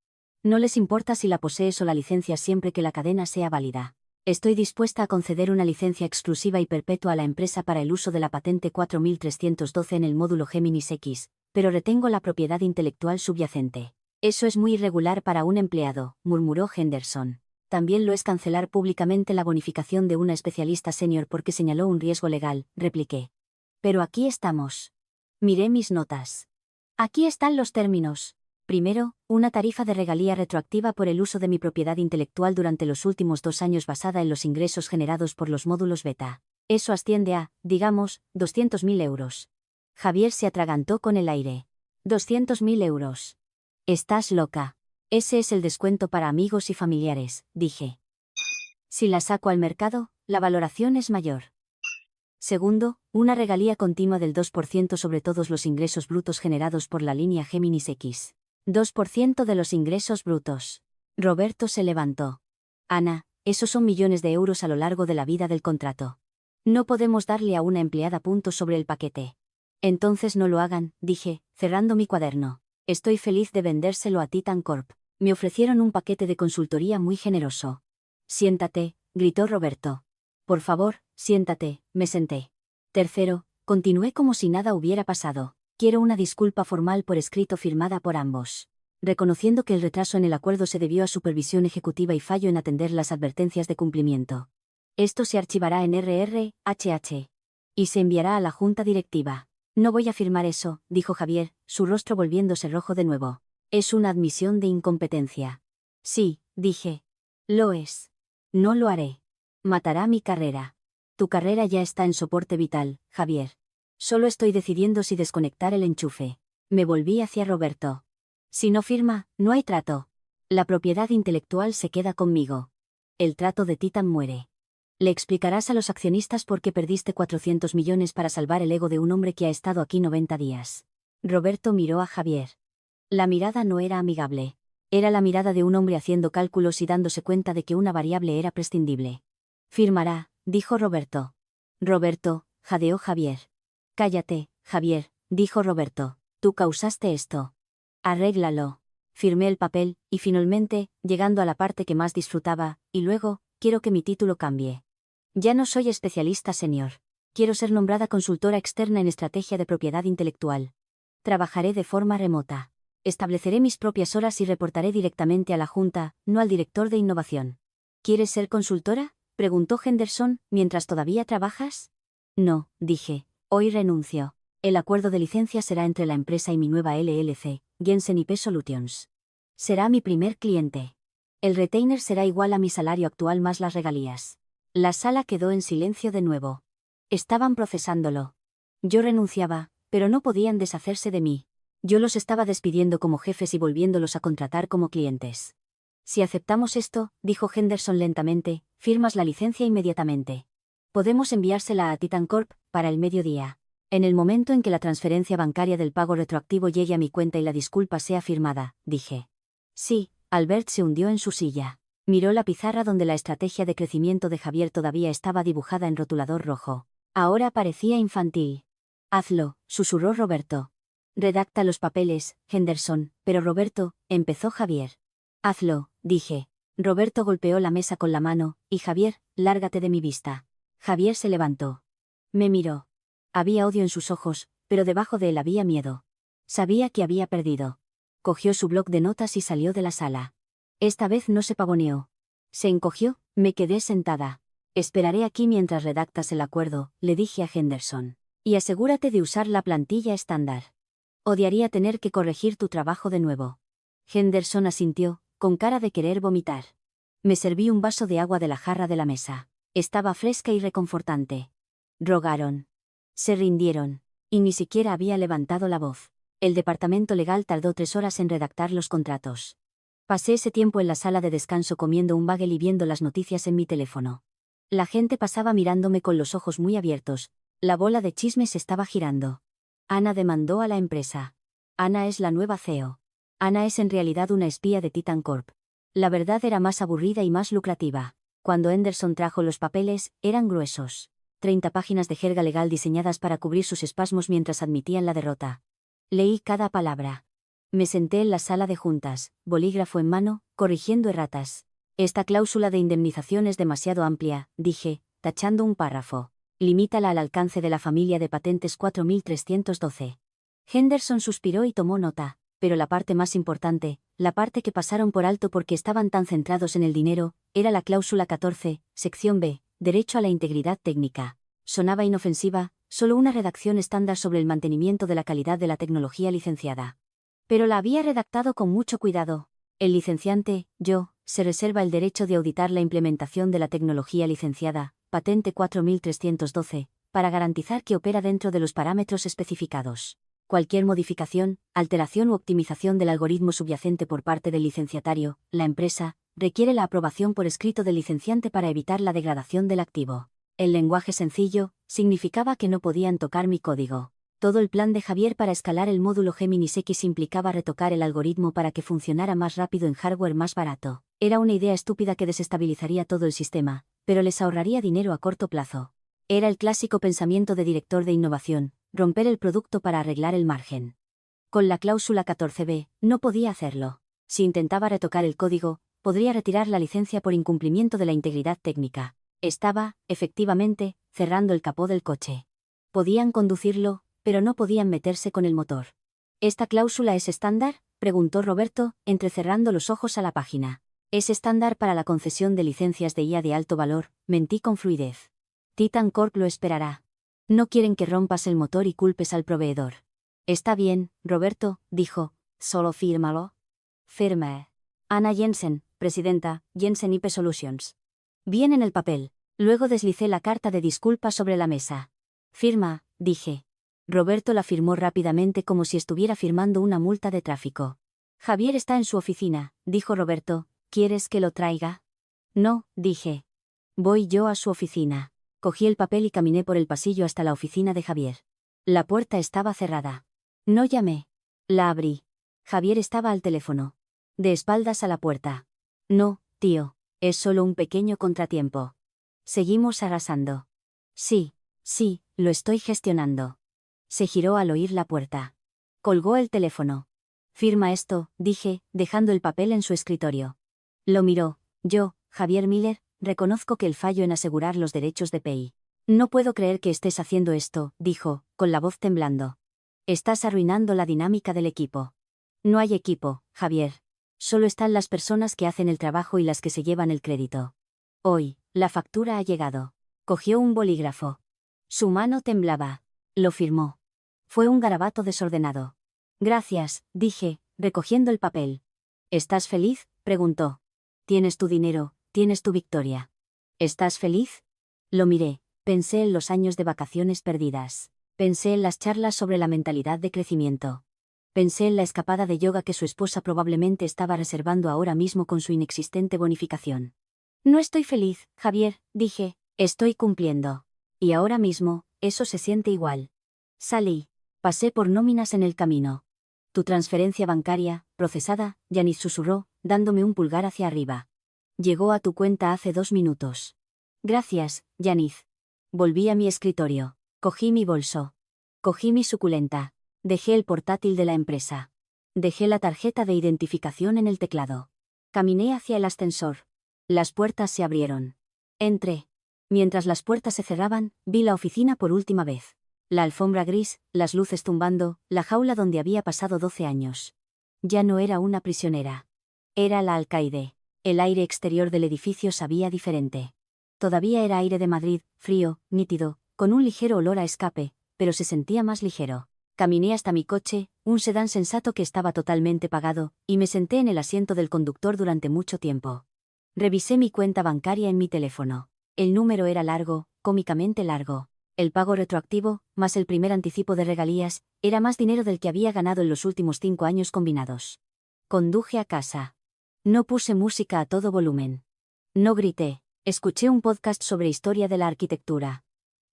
No les importa si la posees o la licencia siempre que la cadena sea válida. Estoy dispuesta a conceder una licencia exclusiva y perpetua a la empresa para el uso de la patente 4312 en el módulo Géminis X, pero retengo la propiedad intelectual subyacente. Eso es muy irregular para un empleado, murmuró Henderson. También lo es cancelar públicamente la bonificación de una especialista senior porque señaló un riesgo legal, repliqué. Pero aquí estamos. Miré mis notas. Aquí están los términos. Primero, una tarifa de regalía retroactiva por el uso de mi propiedad intelectual durante los últimos 2 años basada en los ingresos generados por los módulos beta. Eso asciende a, digamos, 200.000 euros. Javier se atragantó con el aire. 200.000 euros. Estás loca. Ese es el descuento para amigos y familiares, dije. Si la saco al mercado, la valoración es mayor. Segundo, una regalía continua del 2% sobre todos los ingresos brutos generados por la línea Géminis X. 2% de los ingresos brutos. Roberto se levantó. Ana, Esos son millones de euros a lo largo de la vida del contrato. No podemos darle a una empleada puntos sobre el paquete. Entonces no lo hagan, dije, cerrando mi cuaderno. Estoy feliz de vendérselo a Titan Corp. Me ofrecieron un paquete de consultoría muy generoso. Siéntate, gritó Roberto. Por favor, siéntate, me senté. Tercero, continué como si nada hubiera pasado. Quiero una disculpa formal por escrito firmada por ambos. Reconociendo que el retraso en el acuerdo se debió a supervisión ejecutiva y fallo en atender las advertencias de cumplimiento. Esto se archivará en RRHH. Y se enviará a la junta directiva. No voy a firmar eso, dijo Javier, su rostro volviéndose rojo de nuevo. Es una admisión de incompetencia. Sí, dije. Lo es. No lo haré. Matará mi carrera. Tu carrera ya está en soporte vital, Javier. Solo estoy decidiendo si desconectar el enchufe. Me volví hacia Roberto. Si no firma, no hay trato. La propiedad intelectual se queda conmigo. El trato de Titan muere. Le explicarás a los accionistas por qué perdiste 400 millones para salvar el ego de un hombre que ha estado aquí 90 días. Roberto miró a Javier. La mirada no era amigable. Era la mirada de un hombre haciendo cálculos y dándose cuenta de que una variable era prescindible. Firmará, dijo Roberto. Roberto, jadeó Javier. Cállate, Javier, dijo Roberto. Tú causaste esto. Arréglalo. Firmé el papel, y finalmente, llegando a la parte que más disfrutaba, y luego, quiero que mi título cambie. Ya no soy especialista senior. Quiero ser nombrada consultora externa en estrategia de propiedad intelectual. Trabajaré de forma remota. Estableceré mis propias horas y reportaré directamente a la Junta, no al director de innovación. ¿Quieres ser consultora?, preguntó Henderson, mientras todavía trabajas. No, dije. Hoy renuncio. El acuerdo de licencia será entre la empresa y mi nueva LLC, Jensen IP Solutions. Será mi primer cliente. El retainer será igual a mi salario actual más las regalías. La sala quedó en silencio de nuevo. Estaban procesándolo. Yo renunciaba, pero no podían deshacerse de mí. Yo los estaba despidiendo como jefes y volviéndolos a contratar como clientes. Si aceptamos esto, dijo Henderson lentamente, firmas la licencia inmediatamente. Podemos enviársela a Titan Corp, para el mediodía. En el momento en que la transferencia bancaria del pago retroactivo llegue a mi cuenta y la disculpa sea firmada, dije. Sí, Albert se hundió en su silla. Miró la pizarra donde la estrategia de crecimiento de Javier todavía estaba dibujada en rotulador rojo. Ahora parecía infantil. Hazlo, susurró Roberto. Redacta los papeles, Henderson, pero Roberto, empezó Javier. Hazlo, dije. Roberto golpeó la mesa con la mano, y Javier, lárgate de mi vista. Javier se levantó. Me miró. Había odio en sus ojos, pero debajo de él había miedo. Sabía que había perdido. Cogió su bloc de notas y salió de la sala. Esta vez no se pavoneó. Se encogió, me quedé sentada. Esperaré aquí mientras redactas el acuerdo, le dije a Henderson. Y asegúrate de usar la plantilla estándar. Odiaría tener que corregir tu trabajo de nuevo. Henderson asintió, con cara de querer vomitar. Me serví un vaso de agua de la jarra de la mesa. Estaba fresca y reconfortante. Rogaron. Se rindieron. Y ni siquiera había levantado la voz. El departamento legal tardó 3 horas en redactar los contratos. Pasé ese tiempo en la sala de descanso comiendo un bagel y viendo las noticias en mi teléfono. La gente pasaba mirándome con los ojos muy abiertos. La bola de chismes estaba girando. Ana demandó a la empresa. Ana es la nueva CEO. Ana es en realidad una espía de Titan Corp. La verdad era más aburrida y más lucrativa. Cuando Henderson trajo los papeles, eran gruesos. 30 páginas de jerga legal diseñadas para cubrir sus espasmos mientras admitían la derrota. Leí cada palabra. Me senté en la sala de juntas, bolígrafo en mano, corrigiendo erratas. Esta cláusula de indemnización es demasiado amplia, dije, tachando un párrafo. Limítala al alcance de la familia de patentes 4312. Henderson suspiró y tomó nota, pero la parte más importante, la parte que pasaron por alto porque estaban tan centrados en el dinero, era la cláusula 14, sección B, derecho a la integridad técnica. Sonaba inofensiva, solo una redacción estándar sobre el mantenimiento de la calidad de la tecnología licenciada. Pero la había redactado con mucho cuidado. El licenciante, yo, se reserva el derecho de auditar la implementación de la tecnología licenciada, patente 4312, para garantizar que opera dentro de los parámetros especificados. Cualquier modificación, alteración u optimización del algoritmo subyacente por parte del licenciatario, la empresa, requiere la aprobación por escrito del licenciante para evitar la degradación del activo. El lenguaje sencillo significaba que no podían tocar mi código. Todo el plan de Javier para escalar el módulo Géminis X implicaba retocar el algoritmo para que funcionara más rápido en hardware más barato. Era una idea estúpida que desestabilizaría todo el sistema, pero les ahorraría dinero a corto plazo. Era el clásico pensamiento de director de innovación, romper el producto para arreglar el margen. Con la cláusula 14b, no podía hacerlo. Si intentaba retocar el código, podría retirar la licencia por incumplimiento de la integridad técnica. Estaba, efectivamente, cerrando el capó del coche. Podían conducirlo, pero no podían meterse con el motor. ¿Esta cláusula es estándar?, preguntó Roberto, entrecerrando los ojos a la página. Es estándar para la concesión de licencias de IA de alto valor, mentí con fluidez. Titan Corp lo esperará. No quieren que rompas el motor y culpes al proveedor. Está bien, Roberto, dijo, solo fírmalo. Firme. Anna Jensen, presidenta, Jensen IP Solutions. Bien en el papel. Luego deslicé la carta de disculpas sobre la mesa. Firma, dije. Roberto la firmó rápidamente como si estuviera firmando una multa de tráfico. Javier está en su oficina, dijo Roberto. ¿Quieres que lo traiga? No, dije. Voy yo a su oficina. Cogí el papel y caminé por el pasillo hasta la oficina de Javier. La puerta estaba cerrada. No llamé. La abrí. Javier estaba al teléfono. De espaldas a la puerta. No, tío, es solo un pequeño contratiempo. Seguimos arrasando. Sí, lo estoy gestionando. Se giró al oír la puerta. Colgó el teléfono. Firma esto, dije, dejando el papel en su escritorio. Lo miró. Yo, Javier Miller, reconozco que el fallo en asegurar los derechos de PEI. No puedo creer que estés haciendo esto, dijo, con la voz temblando. Estás arruinando la dinámica del equipo. No hay equipo, Javier. Solo están las personas que hacen el trabajo y las que se llevan el crédito. Hoy, la factura ha llegado. Cogió un bolígrafo. Su mano temblaba. Lo firmó. Fue un garabato desordenado. Gracias, dije, recogiendo el papel. ¿Estás feliz?, preguntó. Tienes tu dinero, tienes tu victoria. ¿Estás feliz? Lo miré, pensé en los años de vacaciones perdidas. Pensé en las charlas sobre la mentalidad de crecimiento. Pensé en la escapada de yoga que su esposa probablemente estaba reservando ahora mismo con su inexistente bonificación. No estoy feliz, Javier, dije, estoy cumpliendo. Y ahora mismo, eso se siente igual. Salí. Pasé por nóminas en el camino. Tu transferencia bancaria, procesada, Yanis susurró, dándome un pulgar hacia arriba. Llegó a tu cuenta hace 2 minutos. Gracias, Yanis. Volví a mi escritorio. Cogí mi bolso. Cogí mi suculenta. Dejé el portátil de la empresa. Dejé la tarjeta de identificación en el teclado. Caminé hacia el ascensor. Las puertas se abrieron. Entré. Mientras las puertas se cerraban, vi la oficina por última vez. La alfombra gris, las luces tumbando, la jaula donde había pasado 12 años. Ya no era una prisionera. Era la alcaide. El aire exterior del edificio sabía diferente. Todavía era aire de Madrid, frío, nítido, con un ligero olor a escape, pero se sentía más ligero. Caminé hasta mi coche, un sedán sensato que estaba totalmente pagado, y me senté en el asiento del conductor durante mucho tiempo. Revisé mi cuenta bancaria en mi teléfono. El número era largo, cómicamente largo. El pago retroactivo, más el primer anticipo de regalías, era más dinero del que había ganado en los últimos 5 años combinados. Conduje a casa. No puse música a todo volumen. No grité. Escuché un podcast sobre historia de la arquitectura.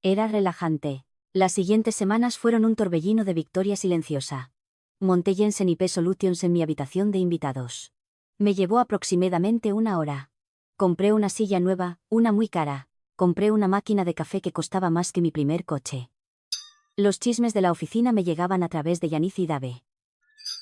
Era relajante. Las siguientes semanas fueron un torbellino de victoria silenciosa. Monté Jensen IP Solutions en mi habitación de invitados. Me llevó aproximadamente 1 hora. Compré una silla nueva, una muy cara. Compré una máquina de café que costaba más que mi primer coche. Los chismes de la oficina me llegaban a través de Yanis y Dave.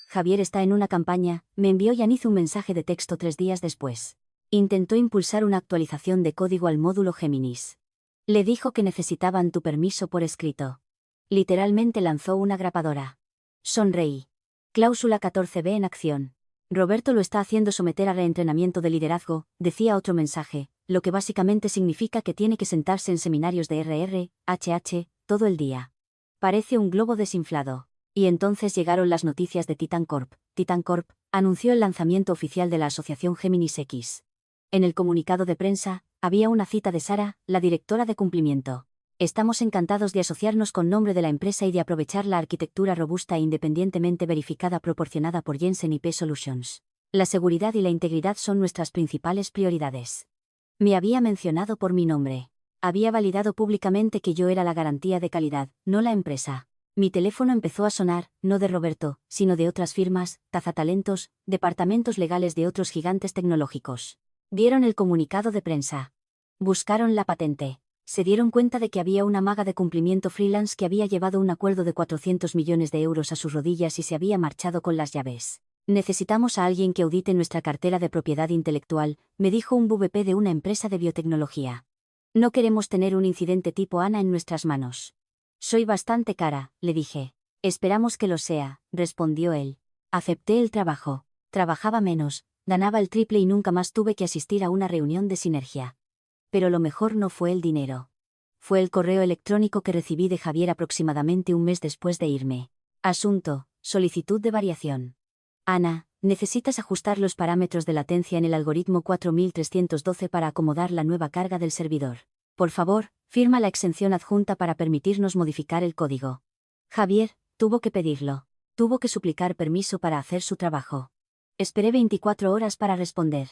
Javier está en una campaña, me envió Yanis un mensaje de texto 3 días después. Intentó impulsar una actualización de código al módulo Géminis. Le dijo que necesitaban tu permiso por escrito. Literalmente lanzó una grapadora. Sonreí. Cláusula 14b en acción. Roberto lo está haciendo someter a reentrenamiento de liderazgo, decía otro mensaje, lo que básicamente significa que tiene que sentarse en seminarios de HH, todo el día. Parece un globo desinflado. Y entonces llegaron las noticias de Titan Corp. Titan Corp anunció el lanzamiento oficial de la asociación Géminis X. En el comunicado de prensa, había una cita de Sara, la directora de cumplimiento. Estamos encantados de asociarnos con nombre de la empresa y de aprovechar la arquitectura robusta e independientemente verificada proporcionada por Jensen IP Solutions. La seguridad y la integridad son nuestras principales prioridades. Me había mencionado por mi nombre. Había validado públicamente que yo era la garantía de calidad, no la empresa. Mi teléfono empezó a sonar, no de Roberto, sino de otras firmas, cazatalentos, departamentos legales de otros gigantes tecnológicos. Vieron el comunicado de prensa. Buscaron la patente. Se dieron cuenta de que había una maga de cumplimiento freelance que había llevado un acuerdo de 400 millones de euros a sus rodillas y se había marchado con las llaves. Necesitamos a alguien que audite nuestra cartera de propiedad intelectual, me dijo un VP de una empresa de biotecnología. No queremos tener un incidente tipo Ana en nuestras manos. Soy bastante cara, le dije. Esperamos que lo sea, respondió él. Acepté el trabajo. Trabajaba menos, ganaba el triple y nunca más tuve que asistir a una reunión de sinergia. Pero lo mejor no fue el dinero. Fue el correo electrónico que recibí de Javier aproximadamente un mes después de irme. Asunto: solicitud de variación. Ana, necesitas ajustar los parámetros de latencia en el algoritmo 4312 para acomodar la nueva carga del servidor. Por favor, firma la exención adjunta para permitirnos modificar el código. Javier tuvo que pedirlo. Tuvo que suplicar permiso para hacer su trabajo. Esperé 24 horas para responder.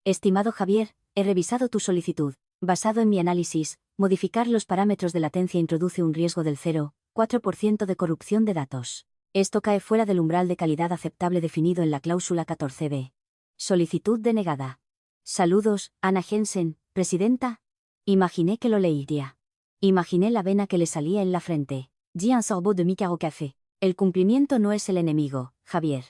Estimado Javier, he revisado tu solicitud. Basado en mi análisis, modificar los parámetros de latencia introduce un riesgo del 0,4% de corrupción de datos. Esto cae fuera del umbral de calidad aceptable definido en la cláusula 14b. Solicitud denegada. Saludos, Ana Jensen, presidenta. Imaginé que lo leería. Imaginé la vena que le salía en la frente. J'ai un sorbot de mi caro café. El cumplimiento no es el enemigo, Javier.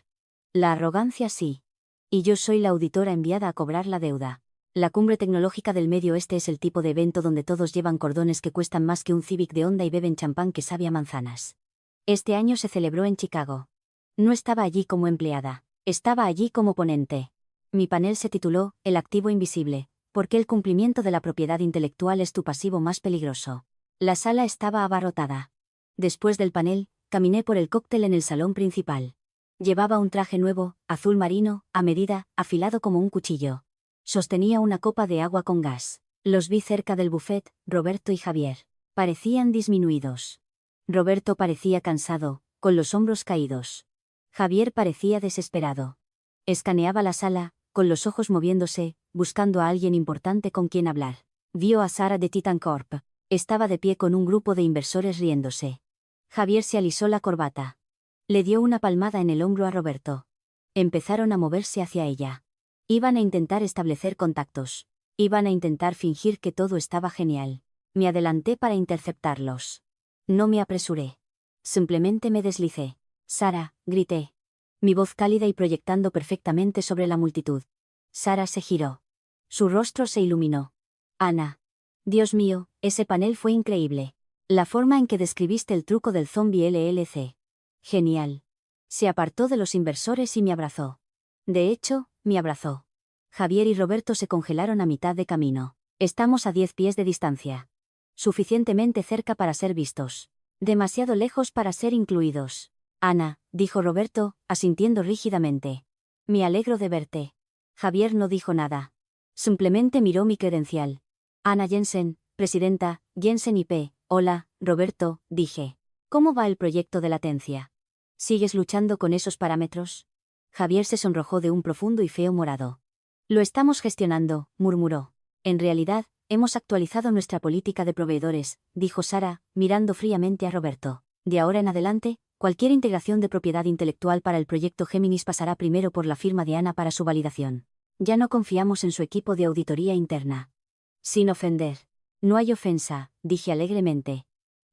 La arrogancia sí. Y yo soy la auditora enviada a cobrar la deuda. La cumbre tecnológica del Medio Oeste es el tipo de evento donde todos llevan cordones que cuestan más que un Civic de Honda y beben champán que sabe a manzanas. Este año se celebró en Chicago. No estaba allí como empleada, estaba allí como ponente. Mi panel se tituló El activo invisible, ¿por qué el cumplimiento de la propiedad intelectual es tu pasivo más peligroso? La sala estaba abarrotada. Después del panel, caminé por el cóctel en el salón principal. Llevaba un traje nuevo, azul marino, a medida, afilado como un cuchillo. Sostenía una copa de agua con gas. Los vi cerca del buffet, Roberto y Javier. Parecían disminuidos. Roberto parecía cansado, con los hombros caídos. Javier parecía desesperado. Escaneaba la sala, con los ojos moviéndose, buscando a alguien importante con quien hablar. Vio a Sara de Titan Corp. Estaba de pie con un grupo de inversores riéndose. Javier se alisó la corbata. Le dio una palmada en el hombro a Roberto. Empezaron a moverse hacia ella. Iban a intentar establecer contactos. Iban a intentar fingir que todo estaba genial. Me adelanté para interceptarlos. No me apresuré. Simplemente me deslicé. Sara, grité. Mi voz cálida y proyectando perfectamente sobre la multitud. Sara se giró. Su rostro se iluminó. Ana. Dios mío, ese panel fue increíble. La forma en que describiste el truco del zombie LLC. Genial. Se apartó de los inversores y me abrazó. De hecho, me abrazó. Javier y Roberto se congelaron a mitad de camino. Estamos a 10 pies de distancia. Suficientemente cerca para ser vistos. Demasiado lejos para ser incluidos. Ana, dijo Roberto, asintiendo rígidamente. Me alegro de verte. Javier no dijo nada. Simplemente miró mi credencial. Ana Jensen, presidenta, Jensen IP. Hola, Roberto, dije. ¿Cómo va el proyecto de latencia? ¿Sigues luchando con esos parámetros? Javier se sonrojó de un profundo y feo morado. Lo estamos gestionando, murmuró. En realidad, hemos actualizado nuestra política de proveedores, dijo Sara, mirando fríamente a Roberto. De ahora en adelante, cualquier integración de propiedad intelectual para el proyecto Géminis pasará primero por la firma de Ana para su validación. Ya no confiamos en su equipo de auditoría interna. Sin ofender. No hay ofensa, dije alegremente.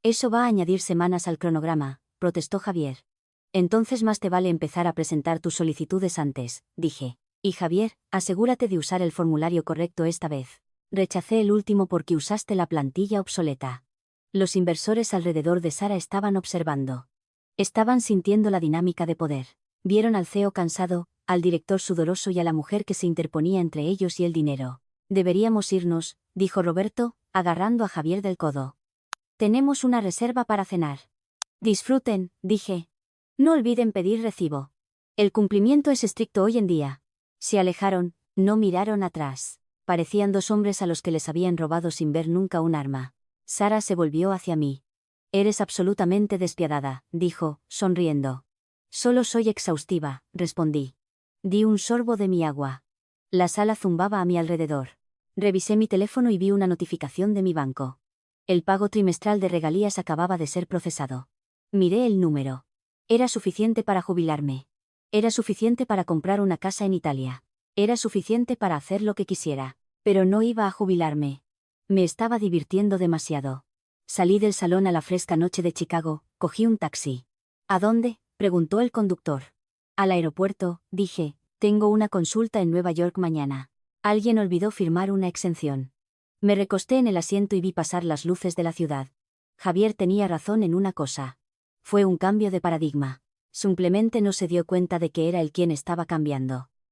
Eso va a añadir semanas al cronograma, protestó Javier. Entonces más te vale empezar a presentar tus solicitudes antes, dije. Y Javier, asegúrate de usar el formulario correcto esta vez. Rechacé el último porque usaste la plantilla obsoleta. Los inversores alrededor de Sara estaban observando. Estaban sintiendo la dinámica de poder. Vieron al CEO cansado, al director sudoroso y a la mujer que se interponía entre ellos y el dinero. Deberíamos irnos, dijo Roberto, agarrando a Javier del codo. Tenemos una reserva para cenar. Disfruten, dije. No olviden pedir recibo. El cumplimiento es estricto hoy en día. Se alejaron, no miraron atrás. Parecían dos hombres a los que les habían robado sin ver nunca un arma. Sara se volvió hacia mí. Eres absolutamente despiadada, dijo, sonriendo. Solo soy exhaustiva, respondí. Di un sorbo de mi agua. La sala zumbaba a mi alrededor. Revisé mi teléfono y vi una notificación de mi banco. El pago trimestral de regalías acababa de ser procesado. Miré el número. Era suficiente para jubilarme. Era suficiente para comprar una casa en Italia. Era suficiente para hacer lo que quisiera. Pero no iba a jubilarme. Me estaba divirtiendo demasiado. Salí del salón a la fresca noche de Chicago, cogí un taxi. ¿A dónde?, preguntó el conductor. Al aeropuerto, dije, tengo una consulta en Nueva York mañana. Alguien olvidó firmar una exención. Me recosté en el asiento y vi pasar las luces de la ciudad. Javier tenía razón en una cosa. Fue un cambio de paradigma. Simplemente no se dio cuenta de que era él quien estaba cambiando.